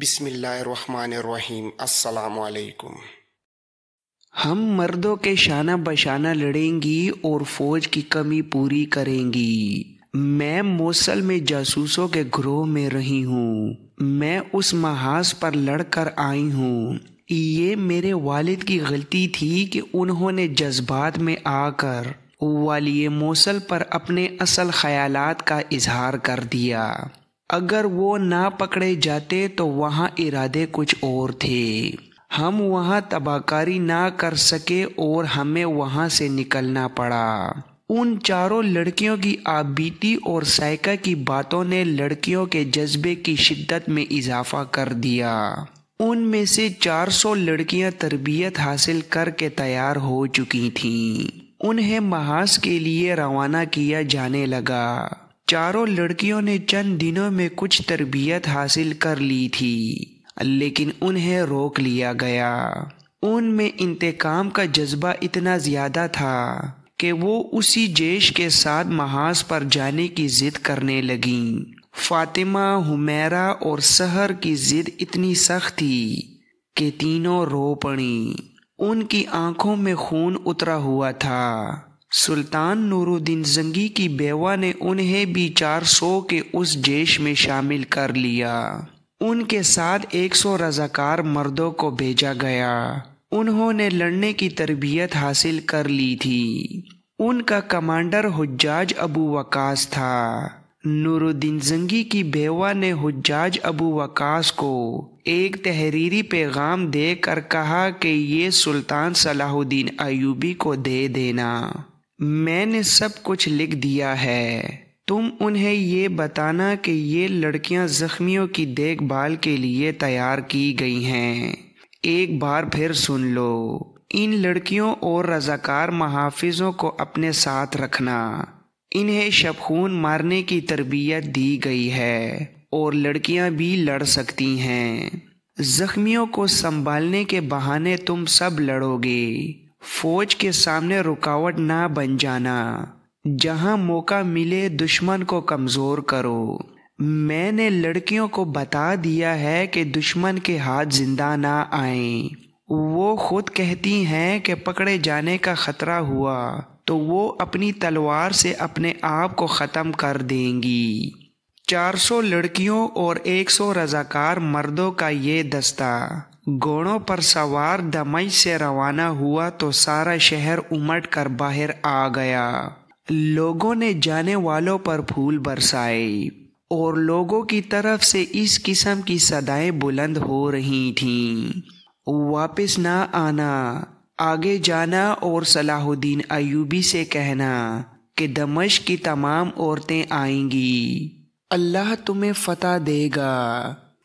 بسم اللہ الرحمن الرحیم۔ السلام علیکم۔ ہم مردوں کے شانہ بشانہ لڑیں گی اور فوج کی کمی پوری کریں گی۔ میں موصل میں جاسوسوں کے گروہ میں رہی ہوں۔ میں اس محاذ پر لڑ کر آئی ہوں۔ یہ میرے والد کی غلطی تھی کہ انہوں نے جذبات میں آ کر والی موصل پر اپنے اصل خیالات کا اظہار کر دیا۔ اگر وہ نہ پکڑے جاتے تو وہاں ارادے کچھ اور تھے۔ ہم وہاں تباہ کاری نہ کر سکے اور ہمیں وہاں سے نکلنا پڑا۔ ان چاروں لڑکیوں کی آپ بیتی اور سائیکا کی باتوں نے لڑکیوں کے جذبے کی شدت میں اضافہ کر دیا۔ ان میں سے 400 لڑکیاں تربیت حاصل کر کے تیار ہو چکی تھیں۔ انہیں محاذ کے لیے روانہ کیا جانے لگا۔ چاروں لڑکیوں نے چند دنوں میں کچھ تربیت حاصل کر لی تھی، لیکن انہیں روک لیا گیا۔ ان میں انتقام کا جذبہ اتنا زیادہ تھا کہ وہ اسی جیش کے ساتھ محاذ پر جانے کی ضد کرنے لگیں۔ فاطمہ، حمیرہ اور سحر کی ضد اتنی سخت تھی کہ تینوں رو پڑیں۔ ان کی آنکھوں میں خون اترا ہوا تھا۔ سلطان نور الدین زنگی کی بیوہ نے انہیں بھی 400 کے اس جیش میں شامل کر لیا۔ ان کے ساتھ 100 رضاکار مردوں کو بھیجا گیا۔ انہوں نے لڑنے کی تربیت حاصل کر لی تھی۔ ان کا کمانڈر حجاج ابو وقاص تھا۔ نور الدین زنگی کی بیوہ نے حجاج ابو وقاص کو ایک تحریری پیغام دے کر کہا کہ یہ سلطان صلاح الدین ایوبی کو دے دینا۔ میں نے سب کچھ لکھ دیا ہے۔ تم انہیں یہ بتانا کہ یہ لڑکیاں زخمیوں کی دیکھ بھال کے لیے تیار کی گئی ہیں۔ ایک بار پھر سن لو، ان لڑکیوں اور رضاکار محافظوں کو اپنے ساتھ رکھنا۔ انہیں شب خون مارنے کی تربیت دی گئی ہے اور لڑکیاں بھی لڑ سکتی ہیں۔ زخمیوں کو سنبھالنے کے بہانے تم سب لڑو گے۔ فوج کے سامنے رکاوٹ نہ بن جانا۔ جہاں موقع ملے دشمن کو کمزور کرو۔ میں نے لڑکیوں کو بتا دیا ہے کہ دشمن کے ہاتھ زندہ نہ آئیں۔ وہ خود کہتی ہیں کہ پکڑے جانے کا خطرہ ہوا تو وہ اپنی تلوار سے اپنے آپ کو ختم کر دیں گی۔ 400 لڑکیوں اور 100 رضاکار مردوں کا یہ دستہ گھوڑوں پر سوار دمشق سے روانہ ہوا تو سارا شہر امٹ کر باہر آ گیا۔ لوگوں نے جانے والوں پر پھول برسائے اور لوگوں کی طرف سے اس قسم کی صدائیں بلند ہو رہی تھیں: واپس نہ آنا، آگے جانا اور صلاح الدین ایوبی سے کہنا کہ دمشق کی تمام عورتیں آئیں گی۔ اللہ تمہیں فتح دے گا۔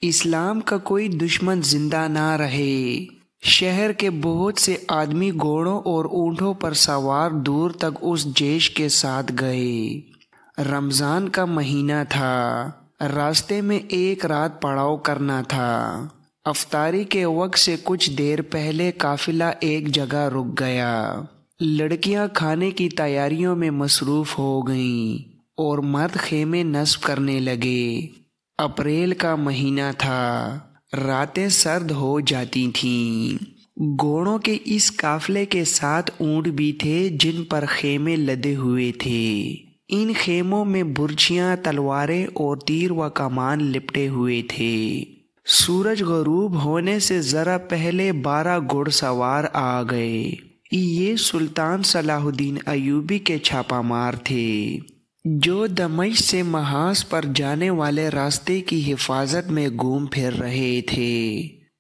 اسلام کا کوئی دشمن زندہ نہ رہے۔ شہر کے بہت سے آدمی گھوڑوں اور اونٹوں پر سوار دور تک اس جیش کے ساتھ گئے۔ رمضان کا مہینہ تھا۔ راستے میں ایک رات پڑاؤ کرنا تھا۔ افطاری کے وقت سے کچھ دیر پہلے قافلہ ایک جگہ رک گیا۔ لڑکیاں کھانے کی تیاریوں میں مصروف ہو گئیں اور مرد خیمے نصب کرنے لگے۔ اپریل کا مہینہ تھا۔ راتیں سرد ہو جاتی تھیں۔ گھوڑوں کے اس قافلے کے ساتھ اونٹ بھی تھے جن پر خیمے لدے ہوئے تھے۔ ان خیموں میں برچیاں، تلواریں اور تیر و کمان لپٹے ہوئے تھے۔ سورج غروب ہونے سے ذرا پہلے 12 گھڑ سوار آ گئے۔ یہ سلطان صلاح الدین ایوبی کے چھاپہ مار تھے جو دمشق سے محاذ پر جانے والے راستے کی حفاظت میں گھوم پھر رہے تھے۔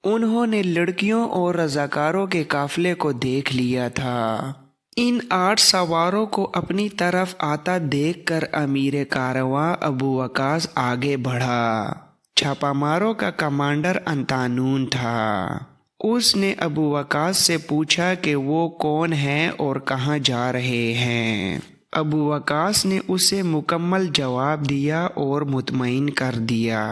انہوں نے لڑکیوں اور رضاکاروں کے قافلے کو دیکھ لیا تھا۔ ان 8 سواروں کو اپنی طرف آتا دیکھ کر امیر کارواں ابو وقاص آگے بڑھا۔ چھاپہ ماروں کا کمانڈر انطانون تھا۔ اس نے ابو وقاص سے پوچھا کہ وہ کون ہیں اور کہاں جا رہے ہیں۔ ابو وقاص نے اسے مکمل جواب دیا اور مطمئن کر دیا۔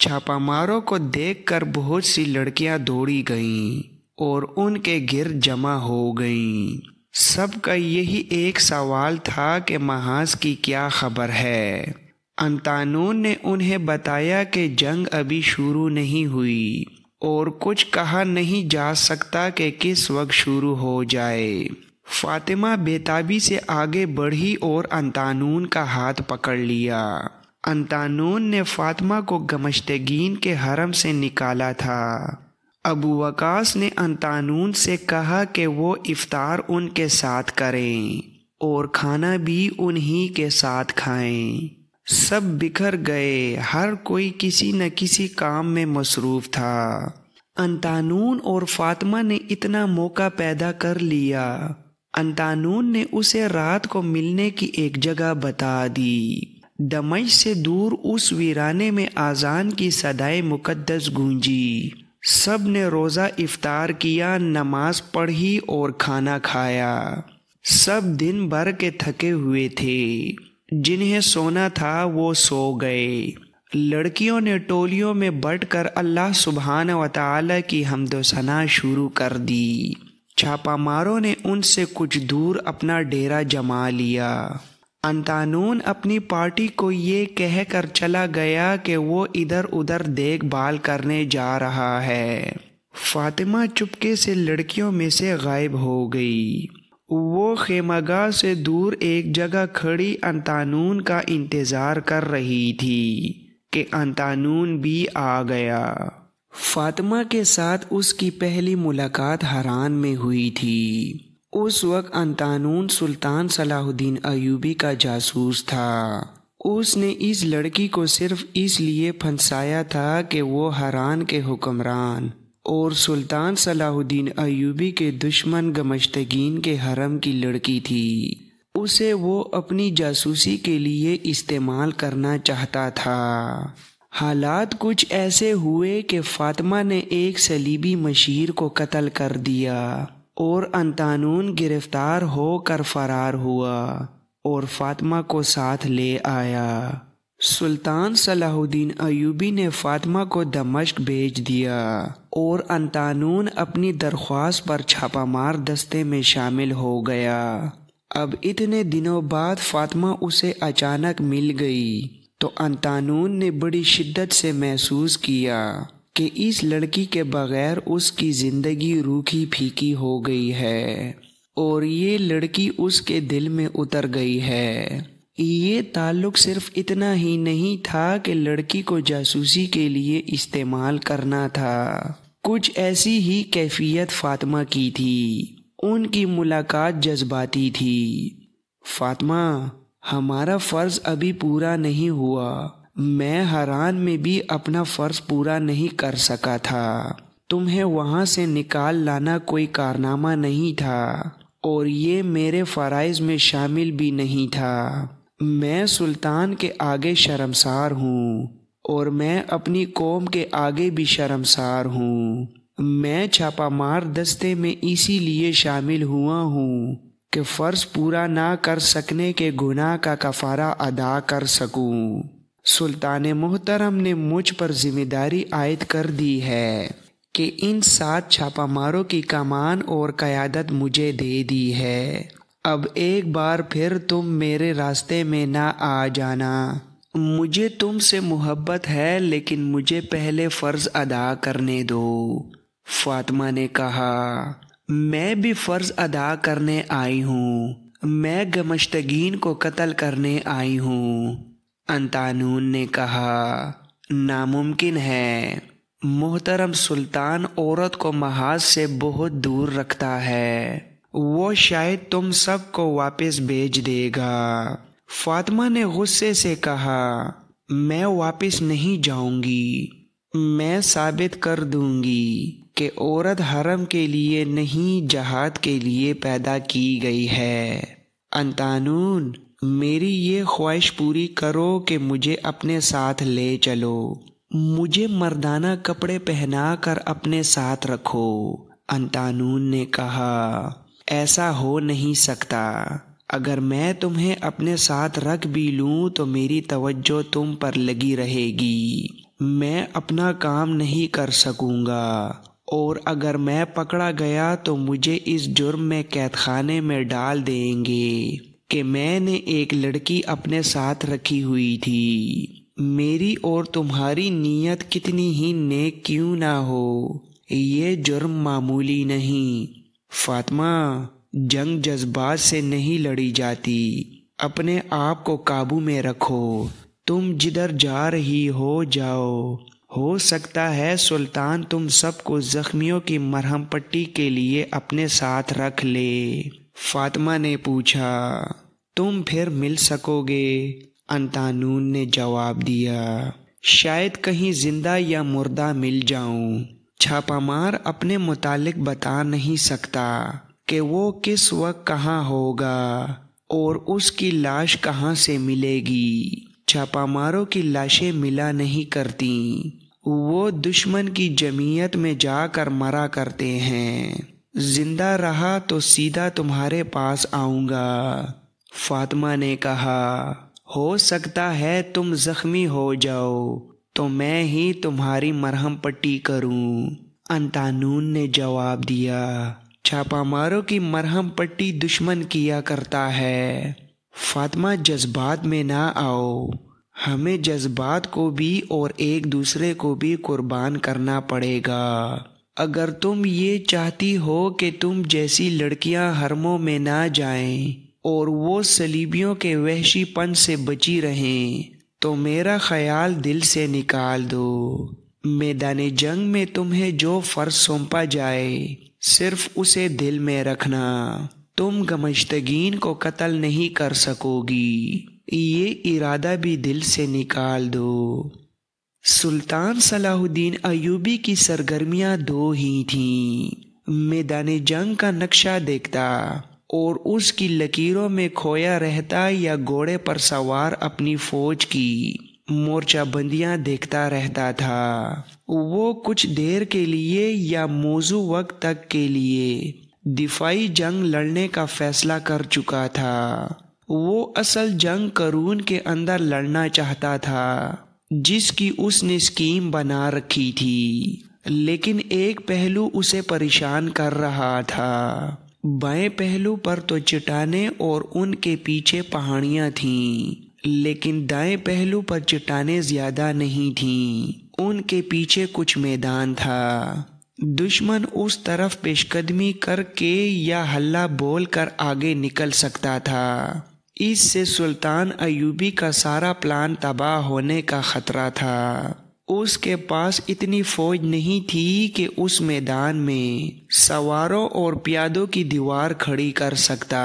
چھاپہ ماروں کو دیکھ کر بہت سی لڑکیاں دوڑی گئیں اور ان کے گرد جمع ہو گئیں۔ سب کا یہی ایک سوال تھا کہ محاذ کی کیا خبر ہے۔ انتانون نے انہیں بتایا کہ جنگ ابھی شروع نہیں ہوئی اور کچھ کہا نہیں جا سکتا کہ کس وقت شروع ہو جائے۔ فاطمہ بےتابی سے آگے بڑھی اور انتانون کا ہاتھ پکڑ لیا۔ انتانون نے فاطمہ کو گمشتگین کے حرم سے نکالا تھا۔ ابو وقاص نے انتانون سے کہا کہ وہ افطار ان کے ساتھ کریں اور کھانا بھی انہی کے ساتھ کھائیں۔ سب بکھر گئے، ہر کوئی کسی نہ کسی کام میں مصروف تھا۔ انتانون اور فاطمہ نے اتنا موقع پیدا کر لیا۔ انتانون نے اسے رات کو ملنے کی ایک جگہ بتا دی۔ دمشق سے دور اس ویرانے میں اذان کی صدائے مقدس گونجی۔ سب نے روزہ افطار کیا، نماز پڑھی اور کھانا کھایا۔ سب دن بھر کے تھکے ہوئے تھے، جنہیں سونا تھا وہ سو گئے۔ لڑکیوں نے ٹولیوں میں بٹ کر اللہ سبحانہ و تعالی کی حمد و ثنا شروع کر دی۔ چھاپا ماروں نے ان سے کچھ دور اپنا ڈیرا جما لیا۔ انتانون اپنی پارٹی کو یہ کہہ کر چلا گیا کہ وہ ادھر ادھر دیکھ بھال کرنے جا رہا ہے۔ فاطمہ چپکے سے لڑکیوں میں سے غائب ہو گئی۔ وہ خیمہ گاہ سے دور ایک جگہ کھڑی انتانون کا انتظار کر رہی تھی کہ انتانون بھی آ گیا۔ فاطمہ کے ساتھ اس کی پہلی ملاقات حران میں ہوئی تھی۔ اس وقت انتانون سلطان صلاح الدین ایوبی کا جاسوس تھا۔ اس نے اس لڑکی کو صرف اس لیے پھنسایا تھا کہ وہ حران کے حکمران اور سلطان صلاح الدین ایوبی کے دشمن گمشتگین کے حرم کی لڑکی تھی۔ اسے وہ اپنی جاسوسی کے لیے استعمال کرنا چاہتا تھا۔ حالات کچھ ایسے ہوئے کہ فاطمہ نے ایک صلیبی مشیر کو قتل کر دیا اور انتانون گرفتار ہو کر فرار ہوا اور فاطمہ کو ساتھ لے آیا۔ سلطان صلاح الدین ایوبی نے فاطمہ کو دمشق بھیج دیا اور انتانون اپنی درخواست پر چھاپا مار دستے میں شامل ہو گیا۔ اب اتنے دنوں بعد فاطمہ اسے اچانک مل گئی تو انتانون نے بڑی شدت سے محسوس کیا کہ اس لڑکی کے بغیر اس کی زندگی روکھی پھیکی ہو گئی ہے اور یہ لڑکی اس کے دل میں اتر گئی ہے۔ یہ تعلق صرف اتنا ہی نہیں تھا کہ لڑکی کو جاسوسی کے لیے استعمال کرنا تھا، کچھ ایسی ہی کیفیت فاطمہ کی تھی۔ ان کی ملاقات جذباتی تھی۔ فاطمہ، ہمارا فرض ابھی پورا نہیں ہوا۔ میں حران میں بھی اپنا فرض پورا نہیں کر سکا تھا۔ تمہیں وہاں سے نکال لانا کوئی کارنامہ نہیں تھا اور یہ میرے فرائض میں شامل بھی نہیں تھا۔ میں سلطان کے آگے شرمسار ہوں اور میں اپنی قوم کے آگے بھی شرمسار ہوں۔ میں چھاپا مار دستے میں اسی لیے شامل ہوا ہوں کہ فرض پورا نہ کر سکنے کے گناہ کا کفارہ ادا کر سکوں۔ سلطان محترم نے مجھ پر ذمہ داری عائد کر دی ہے کہ ان 7 چھاپا ماروں کی کمان اور قیادت مجھے دے دی ہے۔ اب ایک بار پھر تم میرے راستے میں نہ آ جانا۔ مجھے تم سے محبت ہے، لیکن مجھے پہلے فرض ادا کرنے دو۔ فاطمہ نے کہا، میں بھی فرض ادا کرنے آئی ہوں۔ میں گمشتگین کو قتل کرنے آئی ہوں۔ انتانون نے کہا، ناممکن ہے۔ محترم سلطان عورت کو محاذ سے بہت دور رکھتا ہے۔ وہ شاید تم سب کو واپس بھیج دے گا۔ فاطمہ نے غصے سے کہا، میں واپس نہیں جاؤں گی۔ میں ثابت کر دوں گی کہ عورت حرم کے لیے نہیں، جہاد کے لیے پیدا کی گئی ہے۔ انتانون، میری یہ خواہش پوری کرو کہ مجھے اپنے ساتھ لے چلو۔ مجھے مردانہ کپڑے پہنا کر اپنے ساتھ رکھو۔ انتانون نے کہا، ایسا ہو نہیں سکتا۔ اگر میں تمہیں اپنے ساتھ رکھ بھی لوں تو میری توجہ تم پر لگی رہے گی۔ میں اپنا کام نہیں کر سکوں گا، اور اگر میں پکڑا گیا تو مجھے اس جرم میں قید خانے میں ڈال دیں گے۔ کہ میں نے ایک لڑکی اپنے ساتھ رکھی ہوئی تھی، میری اور تمہاری نیت کتنی ہی نیک کیوں نہ ہو، یہ جرم معمولی نہیں۔ فاطمہ، جنگ جذبات سے نہیں لڑی جاتی، اپنے آپ کو قابو میں رکھو، تم جدھر جا رہی ہو جاؤ، ہو سکتا ہے سلطان تم سب کو زخمیوں کی مرہم پٹی کے لیے اپنے ساتھ رکھ لے۔ فاطمہ نے پوچھا، تم پھر مل سکو گے؟ انتانون نے جواب دیا، شاید کہیں زندہ یا مردہ مل جاؤں۔ چھاپا مار اپنے متعلق بتا نہیں سکتا کہ وہ کس وقت کہاں ہوگا اور اس کی لاش کہاں سے ملے گی۔ چھاپا ماروں کی لاشیں ملا نہیں کرتیں، وہ دشمن کی جمعیت میں جا کر مرا کرتے ہیں۔ زندہ رہا تو سیدھا تمہارے پاس آؤں گا۔ فاطمہ نے کہا، ہو سکتا ہے تم زخمی ہو جاؤ تو میں ہی تمہاری مرہم پٹی کروں۔ انتانون نے جواب دیا، چھاپا ماروں کی مرہم پٹی دشمن کیا کرتا ہے۔ فاطمہ، جذبات میں نہ آؤ، ہمیں جذبات کو بھی اور ایک دوسرے کو بھی قربان کرنا پڑے گا۔ اگر تم یہ چاہتی ہو کہ تم جیسی لڑکیاں حرموں میں نہ جائیں اور وہ صلیبیوں کے وحشی پن سے بچی رہیں تو میرا خیال دل سے نکال دو۔ میدان جنگ میں تمہیں جو فرض سونپا جائے صرف اسے دل میں رکھنا، تم گمشتگین کو قتل نہیں کر سکو گی، یہ ارادہ بھی دل سے نکال دو۔ سلطان صلاح الدین ایوبی کی سرگرمیاں دو ہی تھیں، میدان جنگ کا نقشہ دیکھتا اور اس کی لکیروں میں کھویا رہتا، یا گھوڑے پر سوار اپنی فوج کی مورچہ بندیاں دیکھتا رہتا تھا۔ وہ کچھ دیر کے لیے یا موزوں وقت تک کے لیے دفاعی جنگ لڑنے کا فیصلہ کر چکا تھا، وہ اصل جنگ قرون کے اندر لڑنا چاہتا تھا جس کی اس نے اسکیم بنا رکھی تھی، لیکن ایک پہلو اسے پریشان کر رہا تھا۔ بائیں پہلو پر تو چٹانیں اور ان کے پیچھے پہاڑیاں تھیں، لیکن دائیں پہلو پر چٹانیں زیادہ نہیں تھیں، ان کے پیچھے کچھ میدان تھا۔ دشمن اس طرف پیش قدمی کر کے یا ہلہ بول کر آگے نکل سکتا تھا، اس سے سلطان ایوبی کا سارا پلان تباہ ہونے کا خطرہ تھا۔ اس کے پاس اتنی فوج نہیں تھی کہ اس میدان میں سواروں اور پیادوں کی دیوار کھڑی کر سکتا۔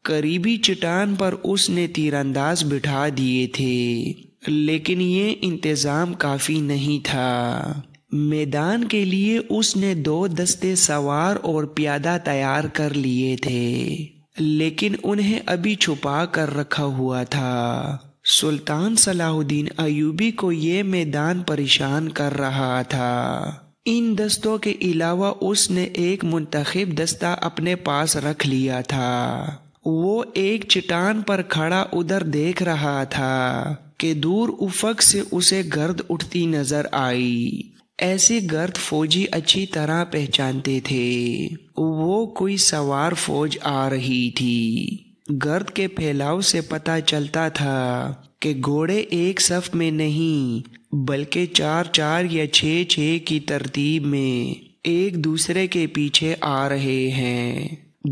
قریبی چٹان پر اس نے تیر انداز بٹھا دیے تھے، لیکن یہ انتظام کافی نہیں تھا۔ میدان کے لیے اس نے 2 دستے سوار اور پیادہ تیار کر لیے تھے، لیکن انہیں ابھی چھپا کر رکھا ہوا تھا۔ سلطان صلاح الدین ایوبی کو یہ میدان پریشان کر رہا تھا۔ ان دستوں کے علاوہ اس نے ایک منتخب دستہ اپنے پاس رکھ لیا تھا۔ وہ ایک چٹان پر کھڑا ادھر دیکھ رہا تھا کہ دور افق سے اسے گرد اٹھتی نظر آئی۔ ایسی گرد فوجی اچھی طرح پہچانتے تھے، وہ کوئی سوار فوج آ رہی تھی۔ گرد کے پھیلاؤ سے پتہ چلتا تھا کہ گھوڑے ایک صف میں نہیں بلکہ 4 یا 6 کی ترتیب میں ایک دوسرے کے پیچھے آ رہے ہیں۔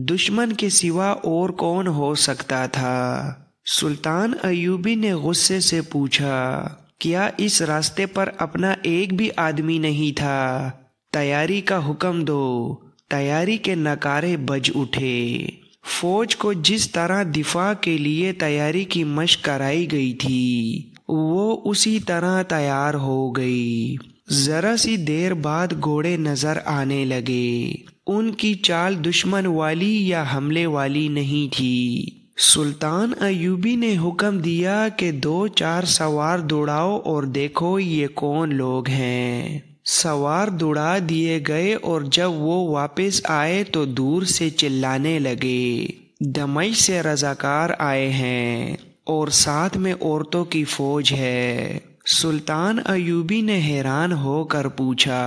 دشمن کے سوا اور کون ہو سکتا تھا؟ سلطان ایوبی نے غصے سے پوچھا، کیا اس راستے پر اپنا ایک بھی آدمی نہیں تھا؟ تیاری کا حکم دو۔ تیاری کے نعرے بج اٹھے۔ فوج کو جس طرح دفاع کے لیے تیاری کی مشق کرائی گئی تھی وہ اسی طرح تیار ہو گئی۔ ذرا سی دیر بعد گھوڑے نظر آنے لگے، ان کی چال دشمن والی یا حملے والی نہیں تھی۔ سلطان ایوبی نے حکم دیا کہ 2-4 سوار دوڑاؤ اور دیکھو یہ کون لوگ ہیں۔ سوار دوڑا دیے گئے اور جب وہ واپس آئے تو دور سے چلانے لگے، دمشق سے رضاکار آئے ہیں اور ساتھ میں عورتوں کی فوج ہے۔ سلطان ایوبی نے حیران ہو کر پوچھا،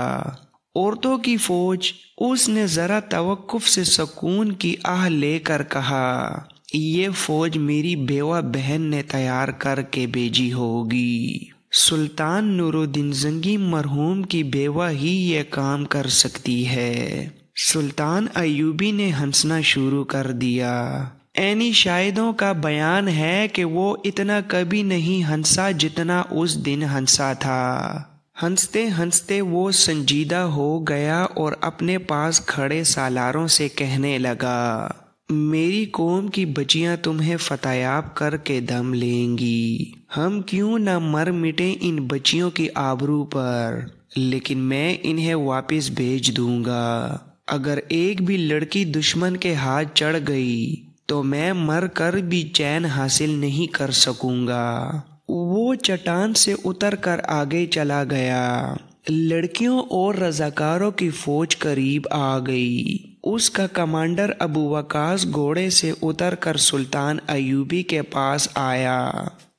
عورتوں کی فوج؟ اس نے ذرا توقف سے سکون کی آہ لے کر کہا، یہ فوج میری بیوہ بہن نے تیار کر کے بھیجی ہوگی۔ سلطان نور الدین زنگی مرحوم کی بیوہ ہی یہ کام کر سکتی ہے۔ سلطان ایوبی نے ہنسنا شروع کر دیا۔ عینی شاہدوں کا بیان ہے کہ وہ اتنا کبھی نہیں ہنسا جتنا اس دن ہنسا تھا۔ ہنستے ہنستے وہ سنجیدہ ہو گیا اور اپنے پاس کھڑے سالاروں سے کہنے لگا، میری قوم کی بچیاں تمہیں فتیاب کر کے دم لیں گی، ہم کیوں نہ مر مٹیں ان بچیوں کی آبرو پر، لیکن میں انہیں واپس بھیج دوں گا۔ اگر ایک بھی لڑکی دشمن کے ہاتھ چڑھ گئی تو میں مر کر بھی چین حاصل نہیں کر سکوں گا۔ وہ چٹان سے اتر کر آگے چلا گیا۔ لڑکیوں اور رضاکاروں کی فوج قریب آ گئی۔ اس کا کمانڈر ابو وقاص گھوڑے سے اتر کر سلطان ایوبی کے پاس آیا۔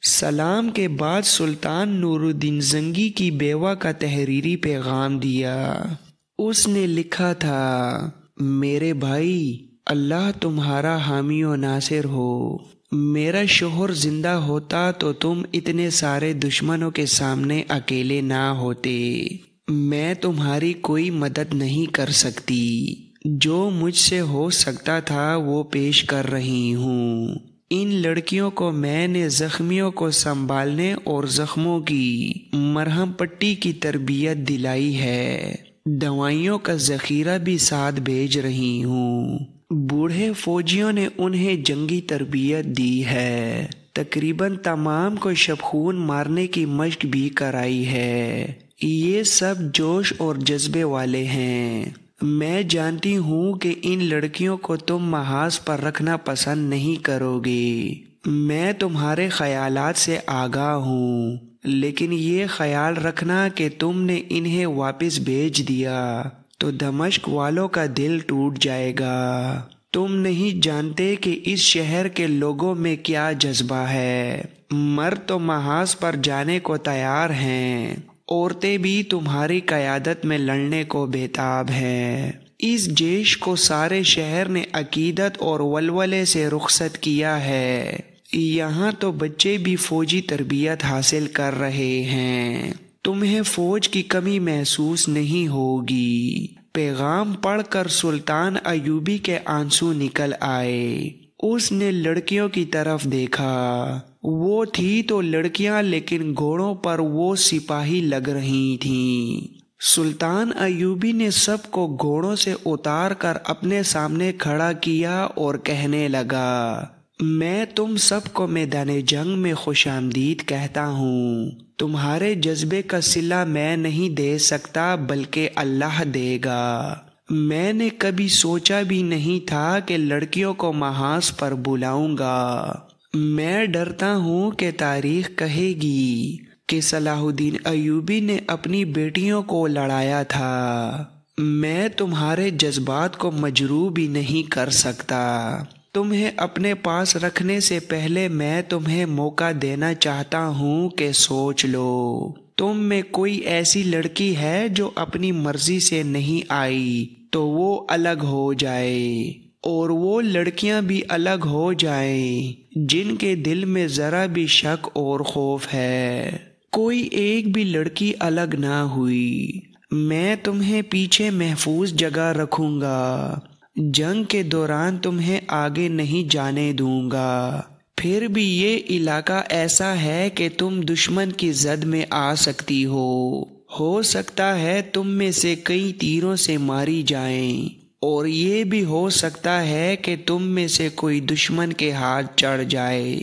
سلام کے بعد سلطان نور الدین زنگی کی بیوہ کا تحریری پیغام دیا۔ اس نے لکھا تھا، میرے بھائی، اللہ تمہارا حامی و ناصر ہو۔ میرا شوہر زندہ ہوتا تو تم اتنے سارے دشمنوں کے سامنے اکیلے نہ ہوتے۔ میں تمہاری کوئی مدد نہیں کر سکتی۔ جو مجھ سے ہو سکتا تھا وہ پیش کر رہی ہوں۔ ان لڑکیوں کو میں نے زخمیوں کو سنبھالنے اور زخموں کی مرہم پٹی کی تربیت دلائی ہے۔ دوائیوں کا ذخیرہ بھی ساتھ بھیج رہی ہوں۔ بوڑھے فوجیوں نے انہیں جنگی تربیت دی ہے۔ تقریباً تمام کو شبخون مارنے کی مشق بھی کرائی ہے۔ یہ سب جوش اور جذبے والے ہیں۔ میں جانتی ہوں کہ ان لڑکیوں کو تم محاذ پر رکھنا پسند نہیں کرو گے۔ میں تمہارے خیالات سے آگاہ ہوں، لیکن یہ خیال رکھنا کہ تم نے انہیں واپس بھیج دیا تو دمشق والوں کا دل ٹوٹ جائے گا۔ تم نہیں جانتے کہ اس شہر کے لوگوں میں کیا جذبہ ہے۔ مرد تو محاذ پر جانے کو تیار ہیں، عورتیں بھی تمہاری قیادت میں لڑنے کو بیتاب ہیں۔ اس جیش کو سارے شہر نے عقیدت اور ولولے سے رخصت کیا ہے۔ یہاں تو بچے بھی فوجی تربیت حاصل کر رہے ہیں۔ تمہیں فوج کی کمی محسوس نہیں ہوگی۔ پیغام پڑھ کر سلطان ایوبی کے آنسو نکل آئے۔ اس نے لڑکیوں کی طرف دیکھا۔ وہ تھی تو لڑکیاں، لیکن گھوڑوں پر وہ سپاہی لگ رہی تھیں۔ سلطان ایوبی نے سب کو گھوڑوں سے اتار کر اپنے سامنے کھڑا کیا اور کہنے لگا، میں تم سب کو میدان جنگ میں خوش آمدید کہتا ہوں۔ تمہارے جذبے کا صلہ میں نہیں دے سکتا بلکہ اللہ دے گا۔ میں نے کبھی سوچا بھی نہیں تھا کہ لڑکیوں کو محاذ پر بلاؤں گا۔ میں ڈرتا ہوں کہ تاریخ کہے گی کہ صلاح الدین ایوبی نے اپنی بیٹیوں کو لڑایا تھا۔ میں تمہارے جذبات کو مجروح بھی نہیں کر سکتا۔ تمہیں اپنے پاس رکھنے سے پہلے میں تمہیں موقع دینا چاہتا ہوں کہ سوچ لو۔ تم میں کوئی ایسی لڑکی ہے جو اپنی مرضی سے نہیں آئی تو وہ الگ ہو جائے، اور وہ لڑکیاں بھی الگ ہو جائیں جن کے دل میں ذرا بھی شک اور خوف ہے۔ کوئی ایک بھی لڑکی الگ نہ ہوئی۔ میں تمہیں پیچھے محفوظ جگہ رکھوں گا۔ جنگ کے دوران تمہیں آگے نہیں جانے دوں گا۔ پھر بھی یہ علاقہ ایسا ہے کہ تم دشمن کی زد میں آ سکتی ہو سکتا ہے تم میں سے کئی تیروں سے ماری جائیں، اور یہ بھی ہو سکتا ہے کہ تم میں سے کوئی دشمن کے ہاتھ چڑھ جائے۔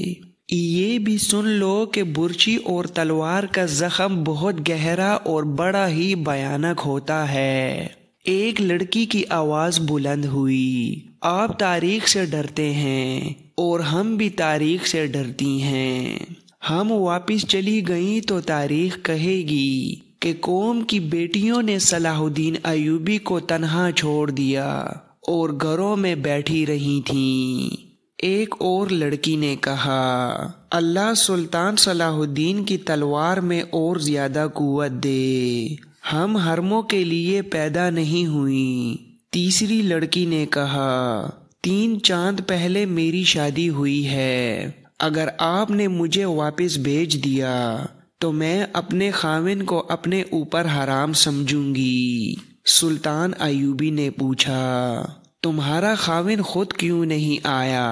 یہ بھی سن لو کہ برچی اور تلوار کا زخم بہت گہرا اور بڑا ہی بھیانک ہوتا ہے۔ ایک لڑکی کی آواز بلند ہوئی، آپ تاریخ سے ڈرتے ہیں اور ہم بھی تاریخ سے ڈرتی ہیں۔ ہم واپس چلی گئیں تو تاریخ کہے گی کہ قوم کی بیٹیوں نے صلاح الدین ایوبی کو تنہا چھوڑ دیا اور گھروں میں بیٹھی رہی تھیں۔ ایک اور لڑکی نے کہا، اللہ سلطان صلاح الدین کی تلوار میں اور زیادہ قوت دے، ہم حرموں کے لیے پیدا نہیں ہوئیں۔ تیسری لڑکی نے کہا، 3 چاند پہلے میری شادی ہوئی ہے، اگر آپ نے مجھے واپس بھیج دیا تو میں اپنے خاوند کو اپنے اوپر حرام سمجھوں گی۔ سلطان ایوبی نے پوچھا، تمہارا خاوند خود کیوں نہیں آیا؟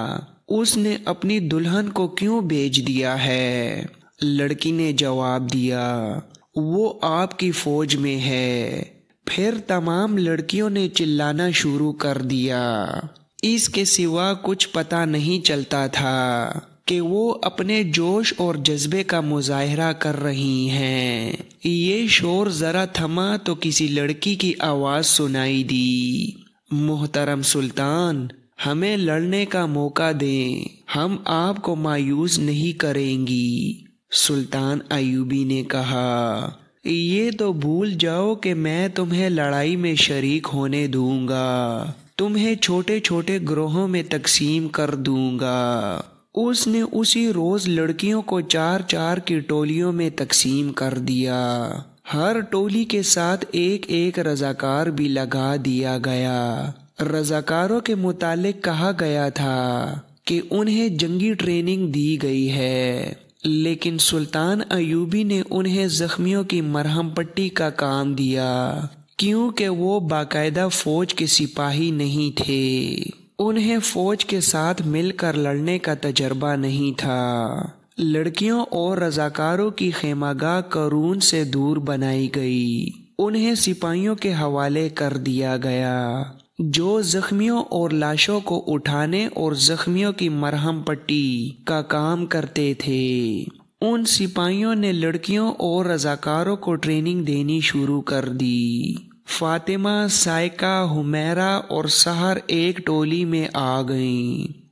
اس نے اپنی دلہن کو کیوں بھیج دیا ہے؟ لڑکی نے جواب دیا، وہ آپ کی فوج میں ہے۔ پھر تمام لڑکیوں نے چلانا شروع کر دیا۔ اس کے سوا کچھ پتہ نہیں چلتا تھا کہ وہ اپنے جوش اور جذبے کا مظاہرہ کر رہی ہیں۔ یہ شور ذرا تھما تو کسی لڑکی کی آواز سنائی دی، محترم سلطان، ہمیں لڑنے کا موقع دیں، ہم آپ کو مایوس نہیں کریں گی۔ سلطان ایوبی نے کہا، یہ تو بھول جاؤ کہ میں تمہیں لڑائی میں شریک ہونے دوں گا، تمہیں چھوٹے چھوٹے گروہوں میں تقسیم کر دوں گا۔ اس نے اسی روز لڑکیوں کو 4 کی ٹولیوں میں تقسیم کر دیا۔ ہر ٹولی کے ساتھ ایک رضاکار بھی لگا دیا گیا۔ رضاکاروں کے متعلق کہا گیا تھا کہ انہیں جنگی ٹریننگ دی گئی ہے، لیکن سلطان ایوبی نے انہیں زخمیوں کی مرہم پٹی کا کام دیا، کیونکہ وہ باقاعدہ فوج کے سپاہی نہیں تھے، انہیں فوج کے ساتھ مل کر لڑنے کا تجربہ نہیں تھا۔ لڑکیوں اور رضاکاروں کی خیمہ گاہ قرون سے دور بنائی گئی، انہیں سپاہیوں کے حوالے کر دیا گیا جو زخمیوں اور لاشوں کو اٹھانے اور زخمیوں کی مرہم پٹی کا کام کرتے تھے۔ ان سپاہیوں نے لڑکیوں اور رضاکاروں کو ٹریننگ دینی شروع کر دی۔ فاطمہ، سائقہ، حمیرہ اور سحر ایک ٹولی میں آ گئیں۔